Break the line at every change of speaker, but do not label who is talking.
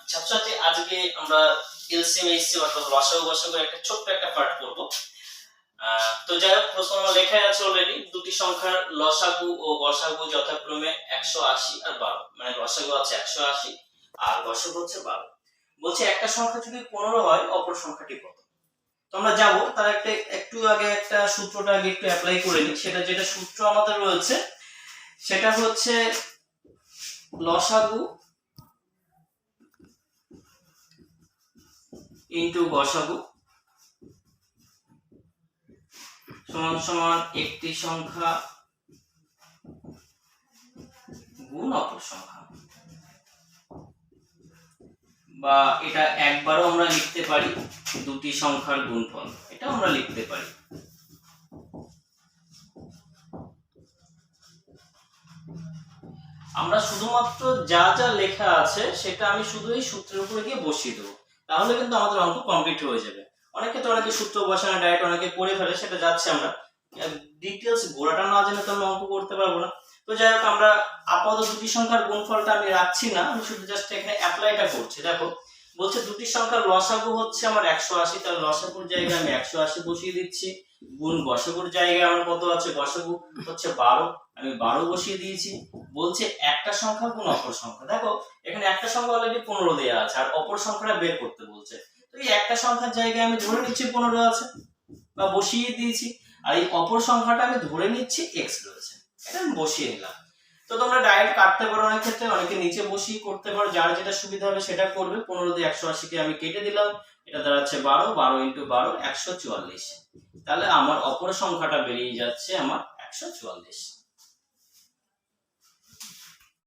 ছাত্রছাত্রী, আজকে আমরা এলসিএম এইচসিএম অর্থাৎ লসাগু গসাগুর একটা ছোট্ট একটা পার্ট করব। তো যাই হোক, প্রশ্ন লেখাই আছে অলরেডি, দুটি সংখ্যার লসাগু ও গসাগু যথাক্রমে 180 আর 12। মানে লসাগু আছে 180 আর গসাগু হচ্ছে 12। বলছে একটা সংখ্যা যদি 15 হয় অপর সংখ্যাটি কত। তো আমরা যাব তার একটু আগে একটা সূত্রটা আগে একটু অ্যাপ্লাই করে নিই। যেটা সূত্র আমাদের রয়েছে সেটা হচ্ছে লসাগু ইনটু গসাগু সমান সমান একটি সংখ্যা গুণ অপর সংখ্যা, বা এটা একবারও আমরা লিখতে পারি দুটি সংখ্যার গুণফল, এটা আমরা লিখতে পারি। আমরা শুধুমাত্র যা যা লেখা আছে সেটা আমি শুধু এই সূত্রের উপরে গিয়ে বসিয়ে দেবো, তাহলে কিন্তু আমাদের অঙ্ক কমপ্লিট হয়ে যাবে। অনেকে সূত্র বসানো ডাইরেক্ট অনেকে করে ফেলে, সেটা যাচ্ছে আমরা ডিটেইলস গোড়াটা না জেনে তো আমরা অঙ্ক করতে পারবো না। তো যাই হোক, আমরা আপাতত দুটি সংখ্যার গুণফলটা আমি রাখছি না, আমি শুধু জাস্ট এখানে অ্যাপ্লাইটা করছি। দেখো বলছে দুটি সংখ্যার লসাগু হচ্ছে আমার 180, তাহলে লসাগুর জায়গায় আমি 180 বসিয়ে দিচ্ছি, গুণ গসাগুর জায়গায় আমার কত আছে, গসাগু হচ্ছে 12, আমি 12 বসিয়ে দিয়েছি। বলছে একটা সংখ্যা গুণ অপর সংখ্যা। দেখো এখানে একটা সংখ্যা অলরেডি 15 দেয়া আছে আর অপর সংখ্যাটা বের করতে বলছে। তো এই একটা সংখ্যার জায়গায় আমি ধরে নিচ্ছি 15 আছে বা বসিয়ে দিয়েছি, আর এই অপর সংখ্যাটা আমি ধরে নিচ্ছি x রয়েছে, এটা আমি বসিয়ে নিলাম। তো তোমরা ডাইরেক্ট কাটতে পারো, অনেক ক্ষেত্রে অনেকে নিচে বসিয়ে করতে পারো, যার যেটা সুবিধা হবে সেটা করবে। 15 দিয়ে 180 কে আমি কেটে দিলাম, এটা দাঁড়াচ্ছে 12, 12 × 12 144। তাহলে আমার অপর সংখ্যাটা বেরিয়ে যাচ্ছে আমার 144।